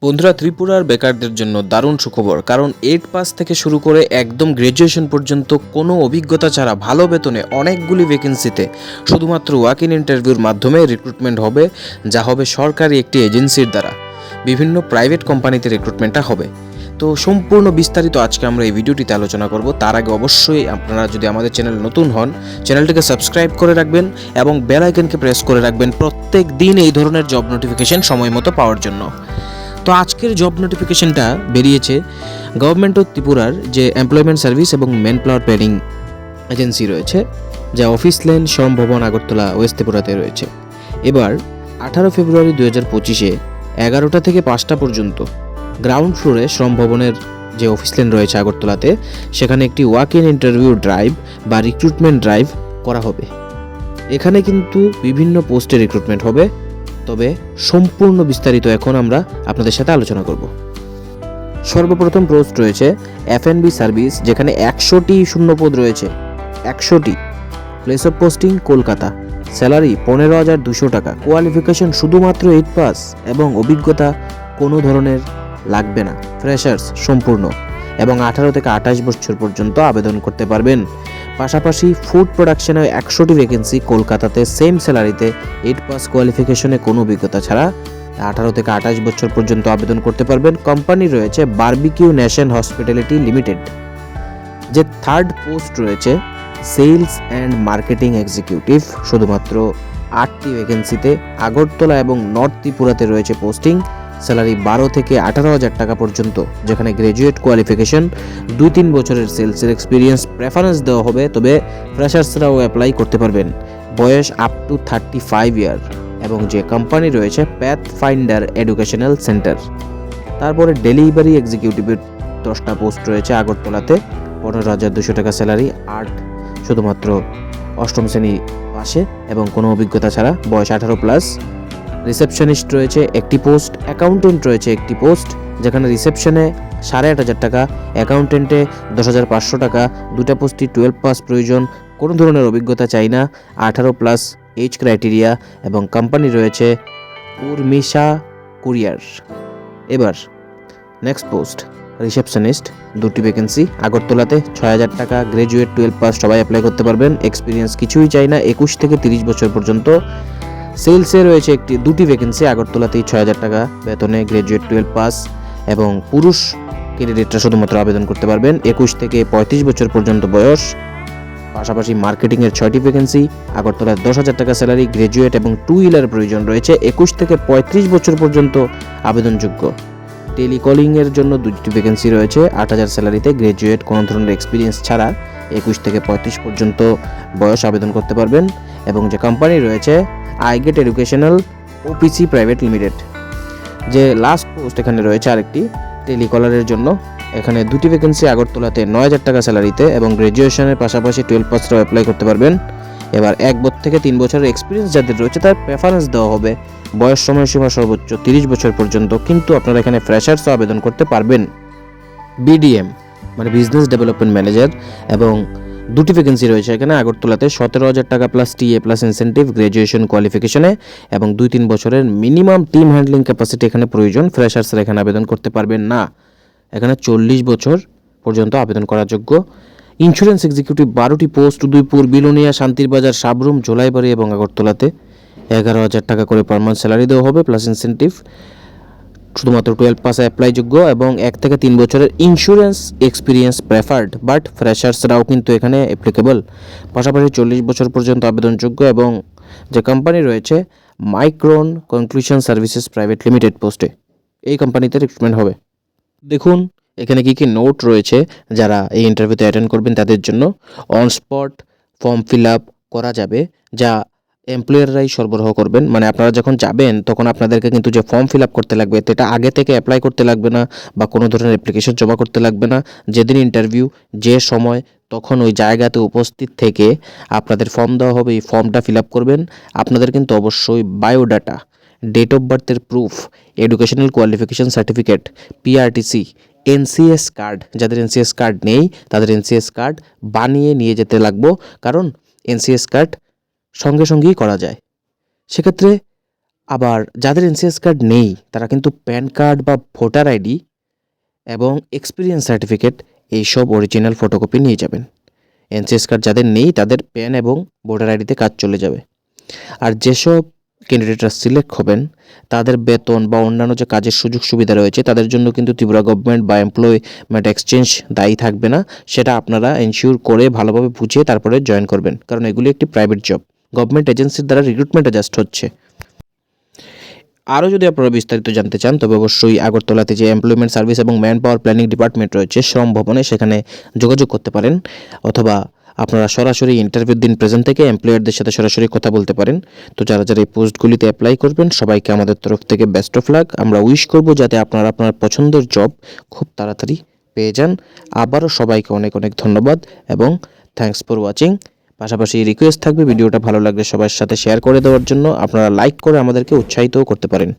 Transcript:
বন্ধুরা, ত্রিপুরার বেকারদের জন্য দারুণ সুখবর। কারণ 8 পাস থেকে শুরু করে একদম গ্র্যাজুয়েশন পর্যন্ত কোনো অভিজ্ঞতা ছাড়া ভালো বেতনে অনেকগুলি ভ্যাকেন্সিতে শুধুমাত্র ওয়াক ইন ইন্টারভিউর মাধ্যমে রিক্রুটমেন্ট হবে, যা হবে সরকারি একটি এজেন্সির দ্বারা। বিভিন্ন প্রাইভেট কোম্পানিতে রিক্রুটমেন্টটা হবে। তো সম্পূর্ণ বিস্তারিত আজকে আমরা এই ভিডিওটিতে আলোচনা করব। তার আগে অবশ্যই আপনারা যদি আমাদের চ্যানেল নতুন হন, চ্যানেলটিকে সাবস্ক্রাইব করে রাখবেন এবং বেল আইকনকে প্রেস করে রাখবেন প্রত্যেক দিন এই ধরনের জব নোটিফিকেশন সময় মতো পাওয়ার জন্য। তো আজকের জব নোটিফিকেশনটা বেরিয়েছে গভর্নমেন্ট অফ ত্রিপুরার যে এমপ্লয়মেন্ট সার্ভিস এবং ম্যান পাওয়ার প্ল্যানিং এজেন্সি রয়েছে, যা অফিস লেন শ্রম ভবন আগরতলা ওয়েস্ট ত্রিপুরাতে রয়েছে। এবার 18 ফেব্রুয়ারি 2025-এ 11টা থেকে 5টা পর্যন্ত গ্রাউন্ড ফ্লোরে শ্রম ভবনের যে অফিস লেন রয়েছে আগরতলাতে, সেখানে একটি ওয়াক ইন ইন্টারভিউ ড্রাইভ বা রিক্রুটমেন্ট ড্রাইভ করা হবে। এখানে কিন্তু বিভিন্ন পোস্টে রিক্রুটমেন্ট হবে, তবে সম্পূর্ণ বিস্তারিত এখন আমরা আপনাদের সাথে আলোচনা করব। সর্বপ্রথম পোস্ট রয়েছে F&B সার্ভিস, যেখানে 100টি শূন্যপদ রয়েছে। 100টি। Place of posting Kolkata. Salary 15,200 টাকা। কোয়ালিফিকেশন শুধুমাত্র 8 পাস এবং অভিজ্ঞতা কোনো ধরনের লাগবে না। ফ্রেশার্স সম্পূর্ণ এবং 18 থেকে 28 বছর পর্যন্ত আবেদন করতে পারবেন। পাশাপাশি ফুড প্রোডাকশনে 100টি ভ্যাকেন্সি কলকাতাতে, সেম স্যালারিতে, 8 পাস কোয়ালিফিকেশনে কোনো অভিজ্ঞতা ছাড়া 18 থেকে 28 বছর পর্যন্ত আবেদন করতে পারবেন। কোম্পানি রয়েছে বারবিকিউ নেশন হসপিটালিটি লিমিটেড। যে থার্ড পোস্ট রয়েছে সেলস অ্যান্ড মার্কেটিং এক্সিকিউটিভ, শুধুমাত্র 8টি ভ্যাকেন্সিতে আগরতলা এবং নর্থ ত্রিপুরাতে রয়েছে পোস্টিং। স্যালারি 12 থেকে 18,000 টাকা পর্যন্ত, যেখানে গ্র্যাজুয়েট কোয়ালিফিকেশন 2-3 বছরের সেলসের এক্সপিরিয়েন্স প্রেফারেন্স দেওয়া হবে, তবে ফ্রেশার্সরাও অ্যাপ্লাই করতে পারবেন। বয়স আপ টু 35 ইয়ার। এবং যে কোম্পানি রয়েছে প্যাথ ফাইন্ডার এডুকেশনাল সেন্টার। তারপরে ডেলিভারি এক্সিকিউটিভের 10টা পোস্ট রয়েছে আগরতলাতে, 15,200 টাকা স্যালারি, শুধুমাত্র 8ম শ্রেণী পাশে এবং কোনো অভিজ্ঞতা ছাড়া, বয়স 18+। রিসেপশনিস্ট রয়েছে একটি পোস্ট, অ্যাকাউন্টেন্ট রয়েছে একটি পোস্ট, যেখানে রিসেপশনে 8,500 টাকা, অ্যাকাউন্টেন্টে 10,500 টাকা। দুটা পোস্টই 12 পাস প্রয়োজন, কোনো ধরনের অভিজ্ঞতা চাই না, 18+ এজ ক্রাইটেরিয়া এবং কোম্পানি রয়েছে উর্মিশা কুরিয়ার। এবার নেক্সট পোস্ট রিসেপশনিস্ট, 2টি ভ্যাকেন্সি আগরতলাতে, 6,000 টাকা, গ্র্যাজুয়েট 12 পাস সবাই অ্যাপ্লাই করতে পারবেন। এক্সপিরিয়েন্স কিছুই চাই না, 21 থেকে 30 বছর পর্যন্ত। সেলসে রয়েছে 2টি ভ্যাকেন্সি আগরতলাতেই, 6,000 টাকা বেতনে, গ্র্যাজুয়েট 12 পাস এবং পুরুষ ক্যান্ডিডেটরা শুধুমাত্র আবেদন করতে পারবেন। 21 থেকে 35 বছর পর্যন্ত বয়স। পাশাপাশি মার্কেটিংয়ের 6টি ভ্যাকেন্সি আগরতলায়, 10,000 টাকা স্যালারি, গ্র্যাজুয়েট এবং 2 হুইলার প্রয়োজন রয়েছে। 21 থেকে 35 বছর পর্যন্ত আবেদনযোগ্য। টেলিকলিংয়ের জন্য 2টি ভ্যাকেন্সি রয়েছে, 8,000 স্যালারিতে, গ্র্যাজুয়েট কোনো ধরনের এক্সপিরিয়েন্স ছাড়া, 21 থেকে 35 পর্যন্ত বয়স আবেদন করতে পারবেন। এবং যে কোম্পানি রয়েছে আইগেট এডুকেশনাল ওপিসি প্রাইভেট লিমিটেড। যে লাস্ট পোস্ট এখানে রয়েছে আরেকটি টেলিকলারের জন্য, এখানে 2টি ভ্যাকেন্সি আগরতলাতে, 9,000 টাকা স্যালারিতে এবং গ্র্যাজুয়েশনের পাশাপাশি 12 পাসরাও অ্যাপ্লাই করতে পারবেন। এবার 1 থেকে 3 বছরের এক্সপিরিয়েন্স যাদের রয়েছে তার প্রেফারেন্স দেওয়া হবে। বয়স সময়সীমা সর্বোচ্চ 30 বছর পর্যন্ত, কিন্তু আপনারা এখানে ফ্রেশার্সও আবেদন করতে পারবেন। বিডিএম মানে বিজনেস ডেভেলপমেন্ট ম্যানেজার, এবং 2টি ভ্যাকেন্সি রয়েছে এখানে আগরতলাতে, 17,000 টাকা plus TA plus incentive, graduation কোয়ালিফিকেশনে এবং 2-3 বছরের মিনিমাম টিম হ্যান্ডলিং ক্যাপাসিটি এখানে প্রয়োজন। ফ্রেশার্সরা এখানে আবেদন করতে পারবেন না। এখানে 40 বছর পর্যন্ত আবেদন করার যোগ্য। ইন্স্যুরেন্স এক্সিকিউটিভ 12টি পোস্ট, উদয়পুর, বিলোনিয়া, শান্তিরবাজার, সাবরুম, জোলাইবাড়ি এবং আগরতলাতে, 11,000 টাকা করে পার মান্থ স্যালারি দেওয়া হবে প্লাস ইনসেন্টিভ। শুধুমাত্র 12 পাসে অ্যাপ্লাই যোগ্য এবং 1 থেকে 3 বছরের ইন্স্যুরেন্স এক্সপিরিয়েন্স প্রেফার্ড, বাট ফ্রেশার্সরাও কিন্তু এখানে অ্যাপ্লিকেবল। পাশাপাশি 40 বছর পর্যন্ত আবেদনযোগ্য। এবং যে কোম্পানি রয়েছে micron conclusion services private limited পোস্টে, এই কোম্পানিতে রিক্রুটমেন্ট হবে। দেখুন এখানে কি নোট রয়েছে যারা এই ইন্টারভিউতে অ্যাটেন্ড করবেন তাদের জন্য। On spot form fill up করা যাবে, যা এমপ্লয়াররাই সরবরাহ করবেন। মানে আপনারা যখন যাবেন তখন আপনাদেরকে কিন্তু যে ফর্ম ফিল আপ করতে লাগবে, সেটা আগে থেকে অ্যাপ্লাই করতে লাগবে না বা কোনো ধরনের অ্যাপ্লিকেশন জমা করতে লাগবে না। যেদিন ইন্টারভিউ, যে সময়, তখন ওই জায়গাতে উপস্থিত থেকে আপনাদের ফর্ম দেওয়া হবে, এই ফর্মটা ফিল আপ করবেন। আপনাদের কিন্তু অবশ্যই বায়োডাটা, ডেট অফ বার্থের proof, educational qualification certificate, PRTC, NCS card, যাদের এনসিএস কার্ড নেই তাদের এনসিএস কার্ড বানিয়ে নিয়ে যেতে লাগবো, কারণ এনসিএস কার্ড সঙ্গে সঙ্গেই করা যায়। সেক্ষেত্রে আবার যাদের এনসিএস কার্ড নেই তারা কিন্তু প্যান কার্ড বা ভোটার আইডি এবং এক্সপিরিয়েন্স সার্টিফিকেট এইসব অরিজিনাল ফটোকপি নিয়ে যাবেন। এনসিএস কার্ড যাদের নেই তাদের প্যান এবং ভোটার আইডিতে কাজ চলে যাবে। আর যেসব ক্যান্ডিডেটরা সিলেক্ট হবেন তাদের বেতন বা অন্যান্য যে কাজের সুযোগ সুবিধা রয়েছে তাদের জন্য কিন্তু ত্রিপুরা গভর্নমেন্ট বা এমপ্লয়মেন্ট এক্সচেঞ্জ দায়ী থাকবে না। সেটা আপনারা এনশিওর করে ভালোভাবে বুঝিয়ে তারপরে জয়েন করবেন, কারণ এগুলি একটি প্রাইভেট জব, গভর্নমেন্ট এজেন্সির দ্বারা রিক্রুটমেন্টটা জাস্ট হচ্ছে। আরও যদি আপনারা বিস্তারিত জানতে চান তবে অবশ্যই আগরতলাতে যে এমপ্লয়মেন্ট সার্ভিস এবং ম্যান পাওয়ার প্ল্যানিং ডিপার্টমেন্ট রয়েছে শ্রম ভবনে, সেখানে যোগাযোগ করতে পারেন, অথবা আপনারা সরাসরি ইন্টারভিউর দিন প্রেজেন্ট থেকে এমপ্লয়ারদের সাথে সরাসরি কথা বলতে পারেন। তো যারা যারা এই পোস্টগুলিতে অ্যাপ্লাই করবেন সবাইকে আমাদের তরফ থেকে বেস্ট অফ লাক। আমরা উইশ করব যাতে আপনারা আপনার পছন্দের জব খুব তাড়াতাড়ি পেয়ে যান। আবারও সবাইকে অনেক অনেক ধন্যবাদ এবং থ্যাঙ্কস ফর ওয়াচিং। পাশাপাশি রিকোয়েস্ট থাকবে ভিডিওটা ভালো লাগলে সবার সাথে শেয়ার করে দেওয়ার জন্য। আপনারা লাইক করে আমাদেরকে উৎসাহিতও করতে পারেন।